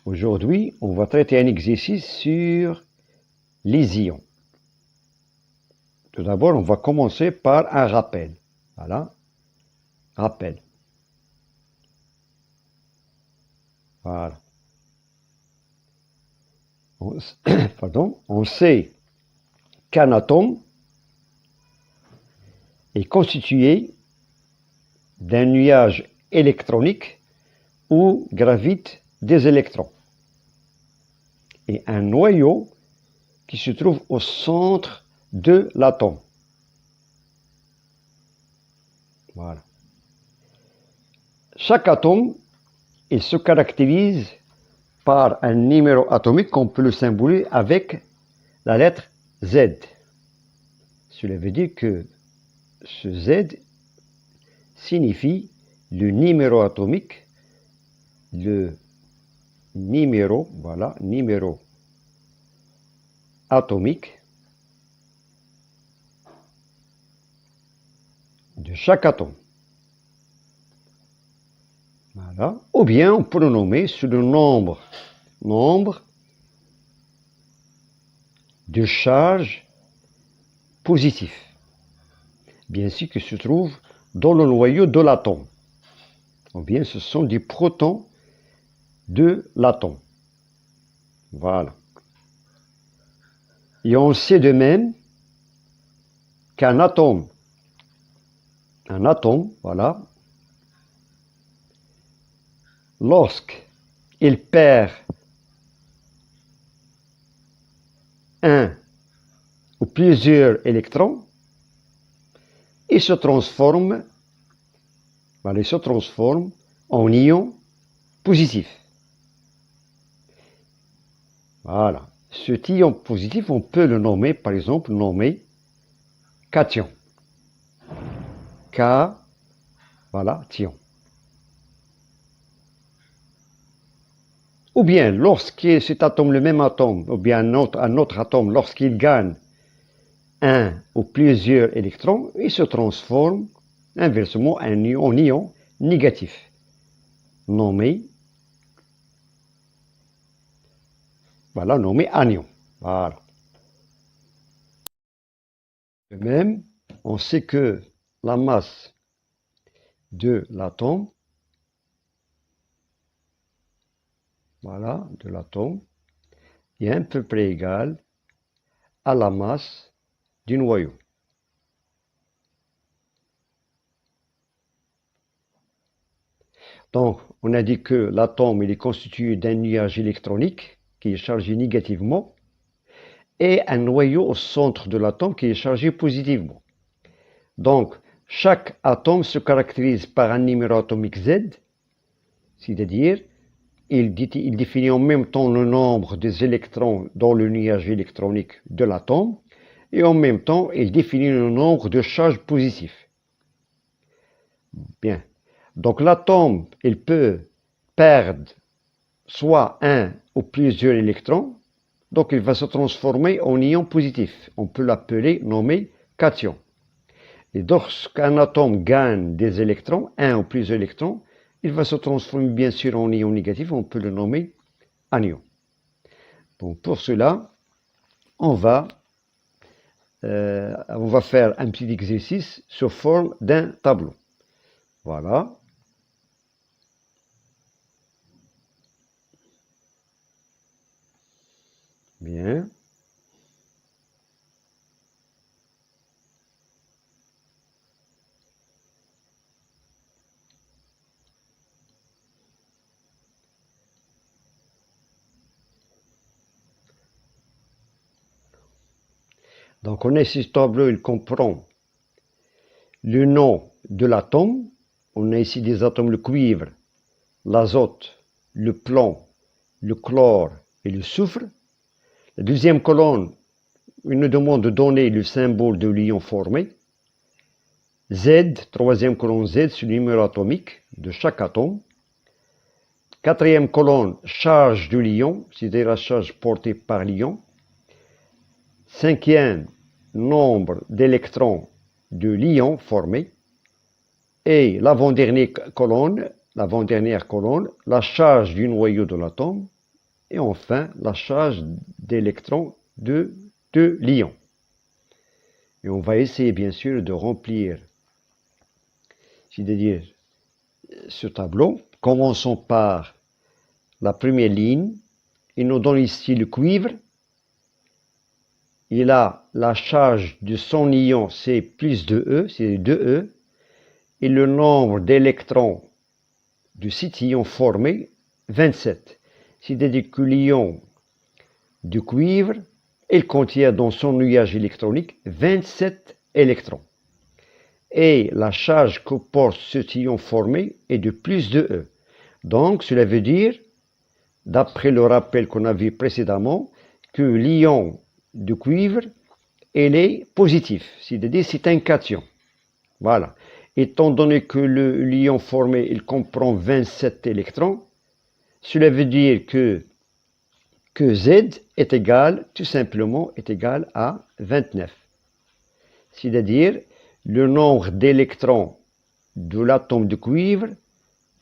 Aujourd'hui, on va traiter un exercice sur les ions. Tout d'abord, on va commencer par un rappel. Voilà, rappel. Voilà. On sait qu'un atome est constitué d'un nuage électronique où gravitent des électrons et un noyau qui se trouve au centre de l'atome. Voilà. Chaque atome, il se caractérise par un numéro atomique qu'on peut le symboliser avec la lettre Z. Cela veut dire que ce Z signifie le numéro atomique, le numéro, voilà, numéro atomique de chaque atome. Voilà. Ou bien on peut le nommer sous le nombre de charges positives, bien sûr, qui se trouve dans le noyau de l'atome. Ou bien ce sont des protons de l'atome. Voilà. Et on sait de même qu'un atome, voilà, lorsqu'il perd un ou plusieurs électrons, il se transforme en ion positif. Voilà. Cet ion positif, on peut le nommer, par exemple, cation. Voilà, tion. Ou bien, lorsque cet atome, le même atome, ou bien un autre atome, lorsqu'il gagne un ou plusieurs électrons, il se transforme inversement en ion négatif, nommé anion. Voilà. De même, on sait que la masse de l'atome, est à peu près égale à la masse du noyau. Donc, on a dit que l'atome est constitué d'un nuage électronique qui est chargé négativement et un noyau au centre de l'atome qui est chargé positivement. Donc, chaque atome se caractérise par un numéro atomique Z, c'est-à-dire il définit en même temps le nombre des électrons dans le nuage électronique de l'atome et en même temps il définit le nombre de charges positives. Bien. Donc l'atome, il peut perdre soit un ou plusieurs électrons, donc il va se transformer en ion positif. On peut l'appeler, nommer cation. Et lorsqu'un atome gagne des électrons, un ou plusieurs électrons, il va se transformer bien sûr en ion négatif, on peut le nommer anion. Donc pour cela, on va faire un petit exercice sous forme d'un tableau. Voilà. Bien. Donc on a ici ce tableau, il comprend le nom de l'atome. On a ici des atomes, le cuivre, l'azote, le plomb, le chlore et le soufre. La deuxième colonne, il nous demande de donner le symbole de l'ion formé. Z, troisième colonne Z, c'est le numéro atomique de chaque atome. Quatrième colonne, charge de l'ion, c'est-à-dire la charge portée par l'ion. Cinquième, nombre d'électrons de l'ion formé. Et l'avant-dernière colonne, la charge du noyau de l'atome. et enfin la charge d'électrons de l'ion. Et on va essayer bien sûr de remplir, c'est-à-dire ce tableau. Commençons par la première ligne. Il nous donne ici le cuivre. Il a la charge de son ion, c'est plus 2E, c'est 2E. Et le nombre d'électrons de cet ion formé, 27. C'est-à-dire que l'ion du cuivre, il contient dans son nuage électronique 27 électrons. Et la charge que porte cet ion formé est de plus 2E. Donc, cela veut dire, d'après le rappel qu'on a vu précédemment, que l'ion du cuivre, il est positif, c'est-à-dire c'est un cation. Voilà. Étant donné que l'ion formé, il comprend 27 électrons, cela veut dire que Z est égal, tout simplement, est égal à 29. C'est-à-dire, le nombre d'électrons de l'atome de cuivre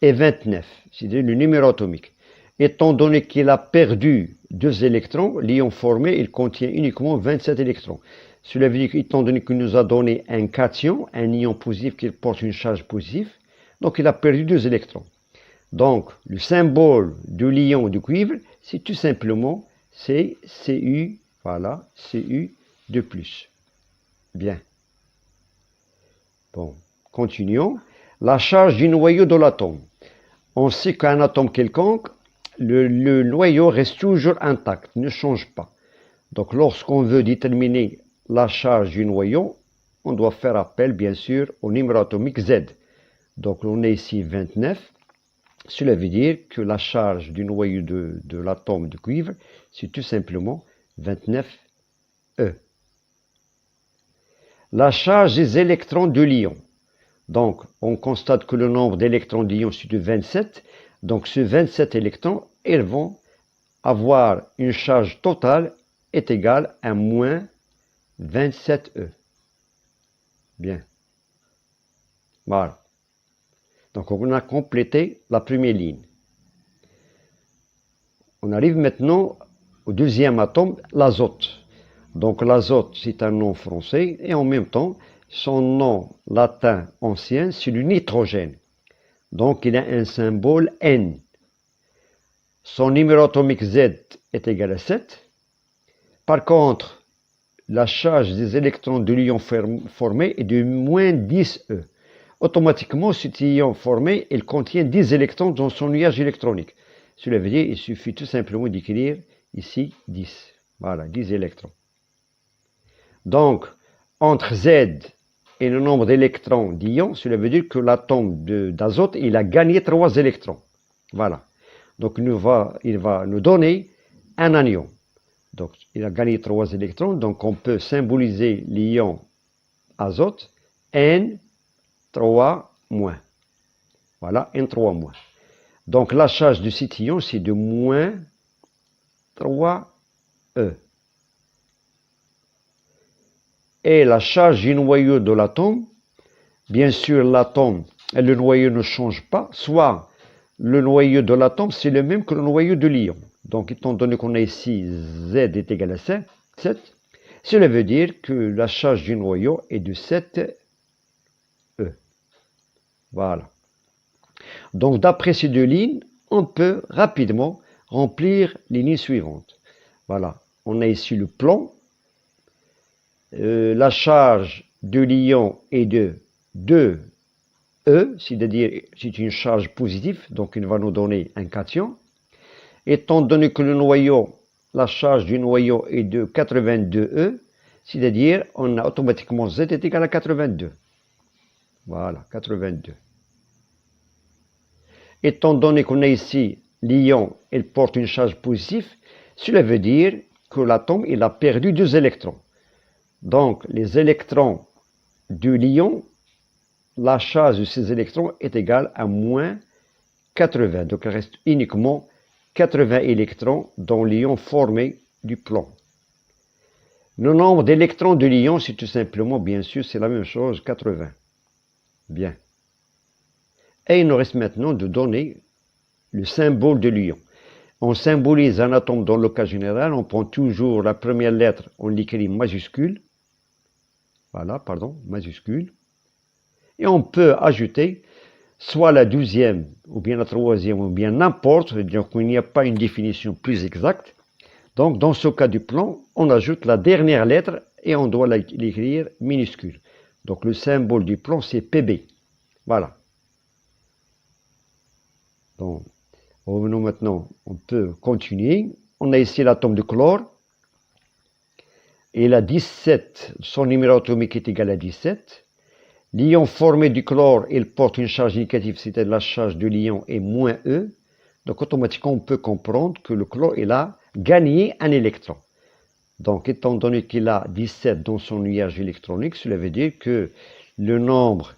est 29, c'est-à-dire le numéro atomique. Étant donné qu'il a perdu 2 électrons, l'ion formé, il contient uniquement 27 électrons. Cela veut dire qu'étant donné qu'il nous a donné un cation, un ion positif qui porte une charge positive, donc il a perdu 2 électrons. Donc, le symbole de l'ion du cuivre, c'est tout simplement c'est Cu, voilà, Cu de plus. Bien. Bon, continuons. La charge du noyau de l'atome. On sait qu'un atome quelconque, le noyau reste toujours intact, ne change pas. Donc, lorsqu'on veut déterminer la charge du noyau, on doit faire appel, bien sûr, au numéro atomique Z. Donc, on est ici 29. Cela veut dire que la charge du noyau de l'atome de cuivre, c'est tout simplement 29E. La charge des électrons de l'ion. Donc, on constate que le nombre d'électrons de l'ion, c'est de 27. Donc, ces 27 électrons, ils vont avoir une charge totale est égale à moins 27E. Bien. Voilà. Donc, on a complété la première ligne. On arrive maintenant au deuxième atome, l'azote. Donc, l'azote, c'est un nom français et en même temps, son nom latin ancien, c'est le nitrogène. Donc, il a un symbole N. Son numéro atomique Z est égal à 7. Par contre, la charge des électrons de l'ion formé est de moins 10E. Automatiquement, cet ion formé, il contient 10 électrons dans son nuage électronique. Cela veut dire qu'il suffit tout simplement d'écrire ici 10. Voilà, 10 électrons. Donc, entre Z et le nombre d'électrons d'ion, cela veut dire que l'atome d'azote, il a gagné 3 électrons. Voilà. Donc, il va nous donner un anion. Donc, il a gagné 3 électrons. Donc, on peut symboliser l'ion azote N3-. Voilà, N3-. Donc, la charge de cet ion, c'est de moins 3E. Et la charge du noyau de l'atome, bien sûr, l'atome et le noyau ne changent pas. Soit le noyau de l'atome, c'est le même que le noyau de l'ion. Donc, étant donné qu'on a ici Z est égal à 7, cela veut dire que la charge du noyau est de 7E. Voilà. Donc, d'après ces deux lignes, on peut rapidement remplir les lignes suivantes. Voilà. On a ici le plan. La charge de l'ion est de 2E, c'est-à-dire c'est une charge positive, donc il va nous donner un cation. Étant donné que le noyau, la charge du noyau est de 82E, c'est-à-dire on a automatiquement Z est égal à 82. Voilà, 82. Étant donné qu'on a ici l'ion, il porte une charge positive, cela veut dire que l'atome il a perdu 2 électrons. Donc, les électrons de l'ion, la charge de ces électrons est égale à moins 80. Donc, il reste uniquement 80 électrons dans l'ion formé du plan. Le nombre d'électrons de l'ion, c'est tout simplement, bien sûr, c'est la même chose, 80. Bien. Et il nous reste maintenant de donner le symbole de l'ion. on symbolise un atome dans le cas général, on prend toujours la première lettre, on l'écrit majuscule. Voilà, pardon, majuscule. Et on peut ajouter soit la deuxième, ou bien la troisième, ou bien n'importe, donc il n'y a pas une définition plus exacte. Donc, dans ce cas du plan, on ajoute la dernière lettre et on doit l'écrire minuscule. Donc, le symbole du plan, c'est PB. Voilà. Donc, revenons maintenant, on peut continuer. On a ici l'atome de chlore. Et la 17, son numéro atomique est égal à 17. L'ion formé du chlore, il porte une charge négative, c'est-à-dire la charge de l'ion est moins E. Donc, automatiquement, on peut comprendre que le chlore, il a gagné un électron. Donc, étant donné qu'il a 17 dans son nuage électronique, cela veut dire que le nombre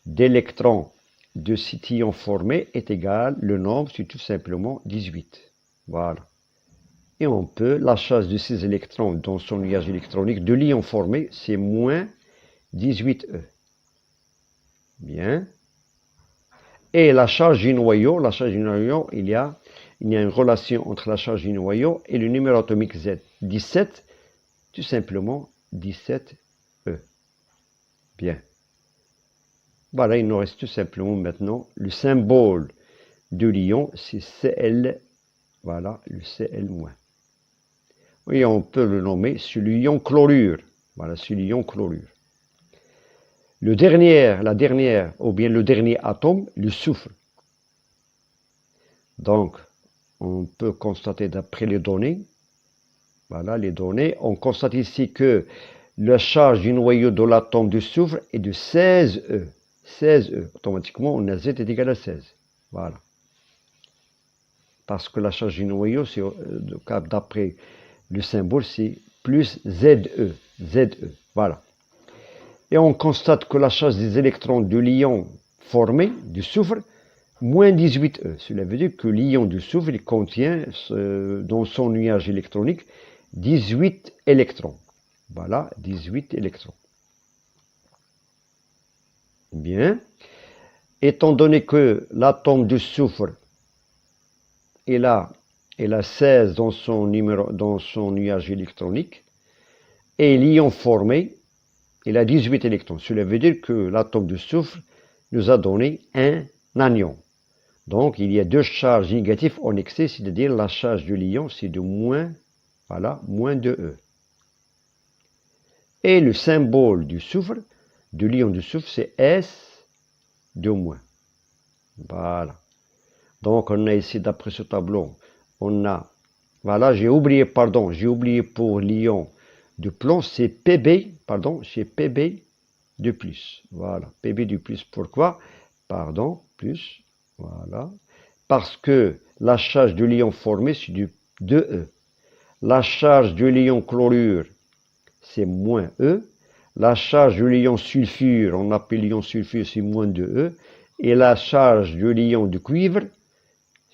d'électrons de cet ion formé est égal, le nombre, c'est tout simplement 18. Voilà. Et on peut, la charge de ces électrons dans son nuage électronique de l'ion formé, c'est moins 18E. Bien. Et la charge du noyau, il y a une relation entre la charge du noyau et le numéro atomique Z. 17, tout simplement 17E. Bien. Voilà, il nous reste tout simplement maintenant le symbole de l'ion, c'est Cl. Voilà, le Cl-. Et on peut le nommer sur l'ion chlorure. Voilà, sur l'ion chlorure. La dernière, ou bien le dernier atome, le soufre. Donc, on peut constater d'après les données, voilà les données, on constate ici que la charge du noyau de l'atome de soufre est de 16E. 16E. Automatiquement, on a Z est égal à 16. Voilà. Parce que la charge du noyau, d'après le symbole, c'est plus ZE. ZE. Voilà. Et on constate que la charge des électrons de l'ion formé, du soufre, moins 18E. Cela veut dire que l'ion du soufre il contient dans son nuage électronique 18 électrons. Voilà, 18 électrons. Bien. Étant donné que l'atome de soufre est là, il a 16 dans son nuage électronique, et l'ion formé, il a 18 électrons. Cela veut dire que l'atome de soufre nous a donné un anion. Donc, il y a deux charges négatives en excès, c'est-à-dire la charge de l'ion, c'est de moins, voilà, moins 2E. Et le symbole du soufre, de l'ion du soufre, c'est S de moins. Voilà. Donc, on a ici, d'après ce tableau, on a, voilà, j'ai oublié pour l'ion de plomb, c'est Pb, pardon, c'est Pb de plus. Voilà, Pb de plus. Pourquoi? Pardon, plus, voilà. Parce que la charge de l'ion formé, c'est du 2E. La charge de l'ion chlorure, c'est moins E. La charge de l'ion sulfure, on appelle l'ion sulfure, c'est moins 2E. Et la charge de l'ion de cuivre,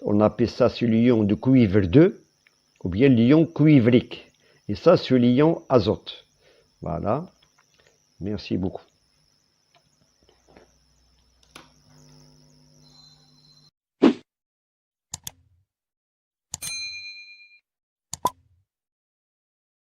on appelle ça sur l'ion de cuivre 2, ou bien l'ion cuivrique. Et ça sur l'ion azote. Voilà. Merci beaucoup.